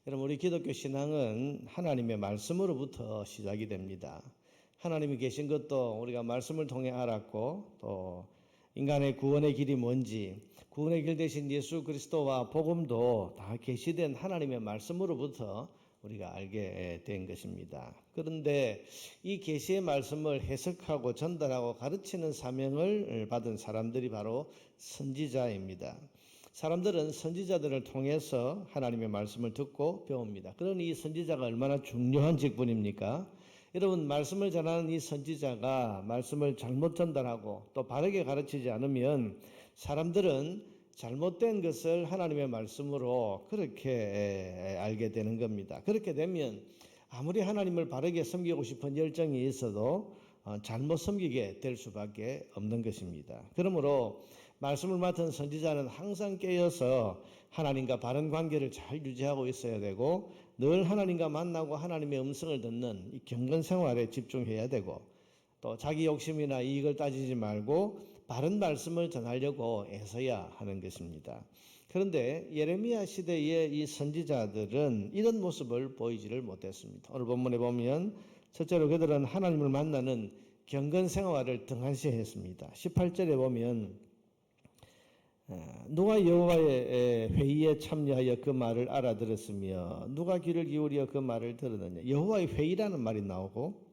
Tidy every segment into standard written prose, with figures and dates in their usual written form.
여러분, 우리 기독교 신앙은 하나님의 말씀으로부터 시작이 됩니다. 하나님이 계신 것도 우리가 말씀을 통해 알았고, 또 인간의 구원의 길이 뭔지, 구원의 길 되신 예수 그리스도와 복음도 다 계시된 하나님의 말씀으로부터 우리가 알게 된 것입니다. 그런데 이 계시의 말씀을 해석하고 전달하고 가르치는 사명을 받은 사람들이 바로 선지자입니다. 사람들은 선지자들을 통해서 하나님의 말씀을 듣고 배웁니다. 그러니 이 선지자가 얼마나 중요한 직분입니까? 여러분, 말씀을 전하는 이 선지자가 말씀을 잘못 전달하고 또 바르게 가르치지 않으면 사람들은 잘못된 것을 하나님의 말씀으로 그렇게 알게 되는 겁니다. 그렇게 되면 아무리 하나님을 바르게 섬기고 싶은 열정이 있어도 잘못 섬기게 될 수밖에 없는 것입니다. 그러므로 말씀을 맡은 선지자는 항상 깨어서 하나님과 바른 관계를 잘 유지하고 있어야 되고, 늘 하나님과 만나고 하나님의 음성을 듣는 이 경건 생활에 집중해야 되고, 또 자기 욕심이나 이익을 따지지 말고 바른 말씀을 전하려고 애써야 하는 것입니다. 그런데 예레미야 시대의 이 선지자들은 이런 모습을 보이지를 못했습니다. 오늘 본문에 보면 첫째로 그들은 하나님을 만나는 경건 생활을 등한시했습니다. 18절에 보면 누가 여호와의 회의에 참여하여 그 말을 알아들었으며 누가 귀를 기울여 그 말을 들었느냐. 여호와의 회의라는 말이 나오고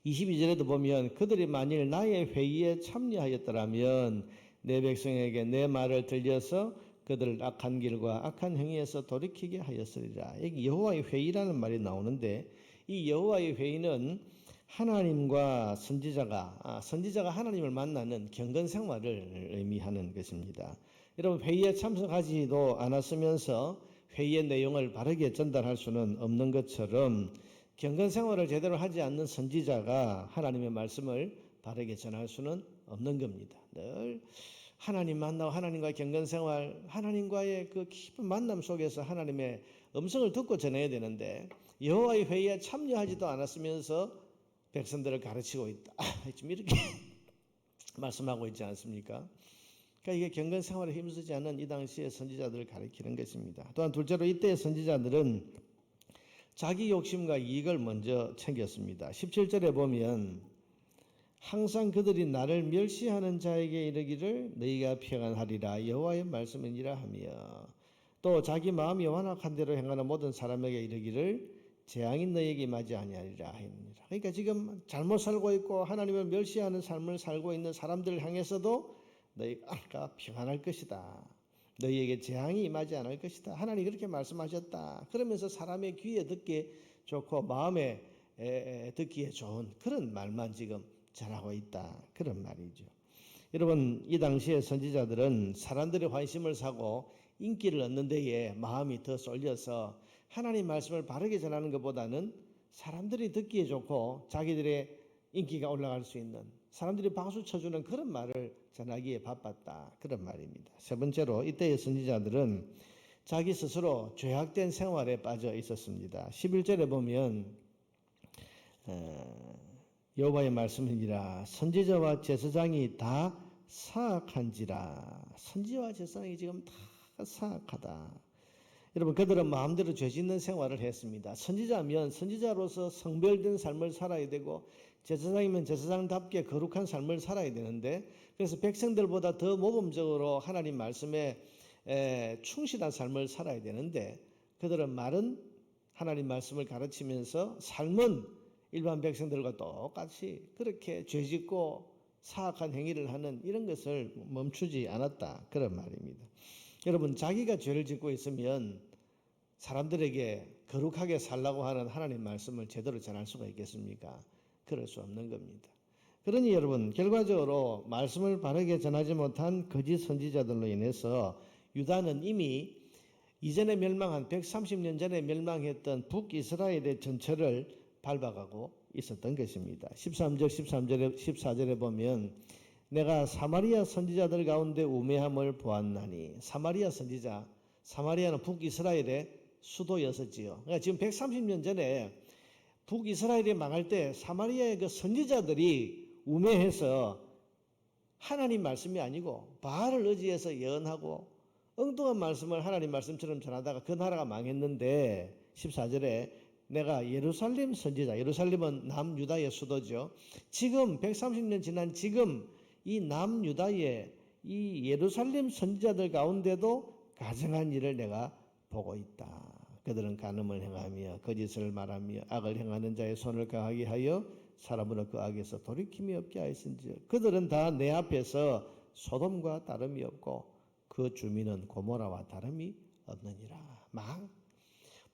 22절에도 보면 그들이 만일 나의 회의에 참여하였더라면 내 백성에게 내 말을 들려서 그들을 악한 길과 악한 행위에서 돌이키게 하였으리라. 여기 여호와의 회의라는 말이 나오는데, 이 여호와의 회의는 하나님과 선지자가 하나님을 만나는 경건 생활을 의미하는 것입니다. 여러분, 회의에 참석하지도 않았으면서 회의의 내용을 바르게 전달할 수는 없는 것처럼 경건 생활을 제대로 하지 않는 선지자가 하나님의 말씀을 바르게 전할 수는 없는 겁니다. 늘 하나님 만나고 하나님과의 경건 생활, 하나님과의 그 깊은 만남 속에서 하나님의 음성을 듣고 전해야 되는데, 여호와의 회의에 참여하지도 않았으면서 백성들을 가르치고 있다. 지금 이렇게 말씀하고 있지 않습니까? 그러니까 이게 경건 생활에 힘쓰지 않은 이 당시의 선지자들을 가리키는 것입니다. 또한 둘째로 이때의 선지자들은 자기 욕심과 이익을 먼저 챙겼습니다. 17절에 보면 항상 그들이 나를 멸시하는 자에게 이르기를 너희가 평안하리라 여호와의 말씀이니라 하며, 또 자기 마음이 완악한 대로 행하는 모든 사람에게 이르기를 재앙이 너희에게 임하지 아니하리라 하니라. 그러니까 지금 잘못 살고 있고 하나님을 멸시하는 삶을 살고 있는 사람들을 향해서도 너희가 평안할 것이다, 너희에게 재앙이 임하지 않을 것이다, 하나님이 그렇게 말씀하셨다. 그러면서 사람의 귀에 듣기 좋고 마음에 듣기에 좋은 그런 말만 지금 전하고 있다, 그런 말이죠. 여러분, 이 당시의 선지자들은 사람들의 관심을 사고 인기를 얻는 데에 마음이 더 쏠려서 하나님 말씀을 바르게 전하는 것보다는 사람들이 듣기에 좋고 자기들의 인기가 올라갈 수 있는, 사람들이 박수 쳐주는 그런 말을 전하기에 바빴다, 그런 말입니다. 세 번째로 이때의 선지자들은 자기 스스로 죄악된 생활에 빠져 있었습니다. 11절에 보면 여호와의 말씀이니라 선지자와 제사장이 다 사악한지라. 선지자와 제사장이 지금 다 사악하다. 여러분, 그들은 마음대로 죄 짓는 생활을 했습니다. 선지자면 선지자로서 성별된 삶을 살아야 되고, 제사장이면 제사장답게 거룩한 삶을 살아야 되는데, 그래서 백성들보다 더 모범적으로 하나님 말씀에 충실한 삶을 살아야 되는데, 그들은 말은 하나님 말씀을 가르치면서 삶은 일반 백성들과 똑같이 그렇게 죄 짓고 사악한 행위를 하는 이런 것을 멈추지 않았다, 그런 말입니다. 여러분, 자기가 죄를 짓고 있으면 사람들에게 거룩하게 살라고 하는 하나님 말씀을 제대로 전할 수가 있겠습니까? 그럴 수 없는 겁니다. 그러니 여러분, 결과적으로 말씀을 바르게 전하지 못한 거짓 선지자들로 인해서 유다는 이미 이전에 멸망한 130년 전에 멸망했던 북이스라엘의 전철을 밟아가고 있었던 것입니다. 14절에 보면 내가 사마리아 선지자들 가운데 우매함을 보았나니. 사마리아 선지자, 사마리아는 북이스라엘의 수도였었지요. 그러니까 지금 130년 전에 북이스라엘이 망할 때 사마리아의 그 선지자들이 우매해서 하나님 말씀이 아니고 바알을 의지해서 예언하고 엉뚱한 말씀을 하나님 말씀처럼 전하다가 그 나라가 망했는데 14절에 내가 예루살렘 선지자, 예루살렘은 남유다의 수도죠. 지금 130년 지난 지금 이 남유다의 이 예루살렘 선지자들 가운데도 가증한 일을 내가 보고 있다. 그들은 간음을 행하며 거짓을 말하며 악을 행하는 자의 손을 강하게 하여 사람으로 그 악에서 돌이킴이 없게 하였은지 그들은 다 내 앞에서 소돔과 다름이 없고 그 주민은 고모라와 다름이 없느니라.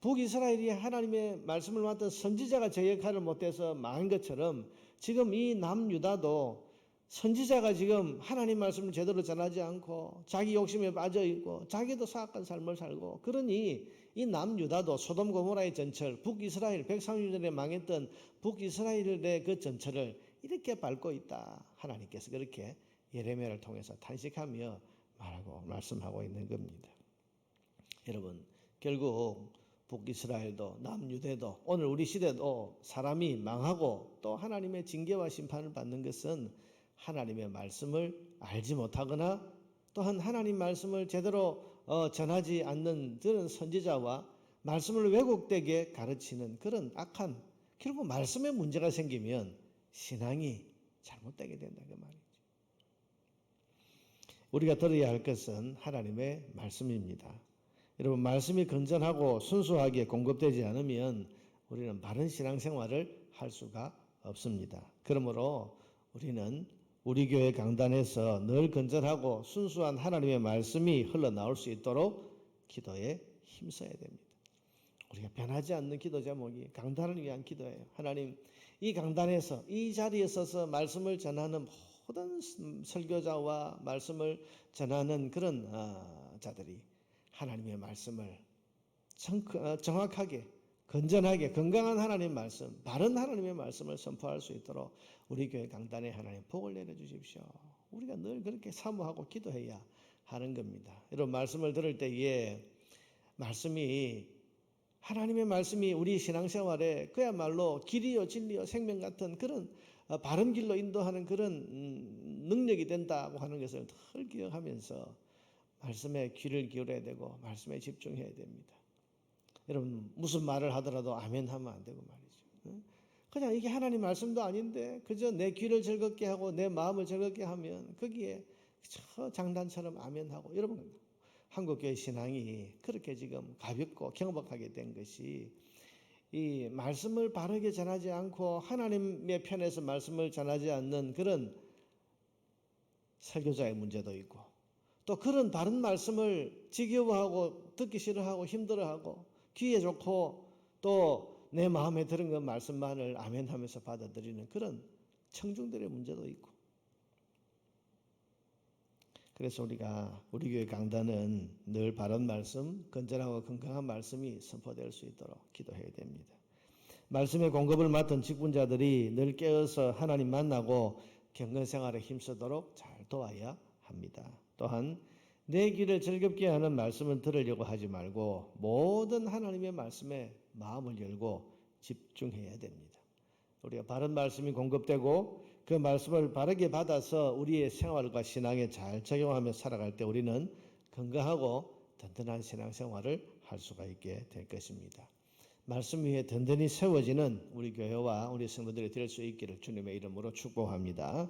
북이스라엘이 하나님의 말씀을 맡은 선지자가 제 역할을 못해서 망한 것처럼 지금 이 남유다도 선지자가 지금 하나님 말씀을 제대로 전하지 않고 자기 욕심에 빠져 있고 자기도 사악한 삶을 살고 그러니 이 남유다도 소돔 고모라의 전철 북이스라엘 130년에 망했던 북이스라엘의 그 전철을 이렇게 밟고 있다. 하나님께서 그렇게 예레미야를 통해서 탄식하며 말씀하고 있는 겁니다. 여러분 결국 북이스라엘도 남유대도 오늘 우리 시대도 사람이 망하고 또 하나님의 징계와 심판을 받는 것은 하나님의 말씀을 알지 못하거나 또한 하나님 말씀을 제대로 전하지 않는 그런 선지자와 말씀을 왜곡되게 가르치는 그런 악한 결국 말씀에 문제가 생기면 신앙이 잘못되게 된다 그 말이죠. 우리가 들어야 할 것은 하나님의 말씀입니다. 여러분 말씀이 건전하고 순수하게 공급되지 않으면 우리는 바른 신앙생활을 할 수가 없습니다. 그러므로 우리는 우리 교회 강단에서 늘 건전하고 순수한 하나님의 말씀이 흘러나올 수 있도록 기도에 힘써야 됩니다. 우리가 변하지 않는 기도 제목이 강단을 위한 기도예요. 하나님 이 강단에서 이 자리에 서서 말씀을 전하는 모든 설교자와 말씀을 전하는 그런 자들이 하나님의 말씀을 정확하게 건전하게 건강한 하나님의 말씀 바른 하나님의 말씀을 선포할 수 있도록 우리 교회 강단에 하나님 복을 내려주십시오. 우리가 늘 그렇게 사모하고 기도해야 하는 겁니다. 여러분 말씀을 들을 때에 하나님의 말씀이 우리 신앙생활에 그야말로 길이요 진리요 생명 같은 그런 바른 길로 인도하는 그런 능력이 된다고 하는 것을 늘 기억하면서 말씀에 귀를 기울여야 되고 말씀에 집중해야 됩니다. 여러분 무슨 말을 하더라도 아멘 하면 안 되고 말이죠. 그냥 이게 하나님 말씀도 아닌데 그저 내 귀를 즐겁게 하고 내 마음을 즐겁게 하면 거기에 저 장단처럼 아멘하고 여러분 한국교회 신앙이 그렇게 지금 가볍고 경박하게 된 것이 이 말씀을 바르게 전하지 않고 하나님의 편에서 말씀을 전하지 않는 그런 설교자의 문제도 있고 또 그런 바른 말씀을 지겨워하고 듣기 싫어하고 힘들어하고 귀에 좋고 또 내 마음에 들은 그 말씀만을 아멘하면서 받아들이는 그런 청중들의 문제도 있고 그래서 우리가 우리 교회 강단은 늘 바른 말씀, 건전하고 건강한 말씀이 선포될 수 있도록 기도해야 됩니다. 말씀의 공급을 맡은 직분자들이 늘 깨어서 하나님 만나고 경건생활에 힘쓰도록 잘 도와야 합니다. 또한 내 귀를 즐겁게 하는 말씀을 들으려고 하지 말고 모든 하나님의 말씀에 마음을 열고 집중해야 됩니다. 우리가 바른 말씀이 공급되고 그 말씀을 바르게 받아서 우리의 생활과 신앙에 잘 적용하며 살아갈 때 우리는 건강하고 든든한 신앙생활을 할 수가 있게 될 것입니다. 말씀 위에 든든히 세워지는 우리 교회와 우리 성도들이 될 수 있기를 주님의 이름으로 축복합니다.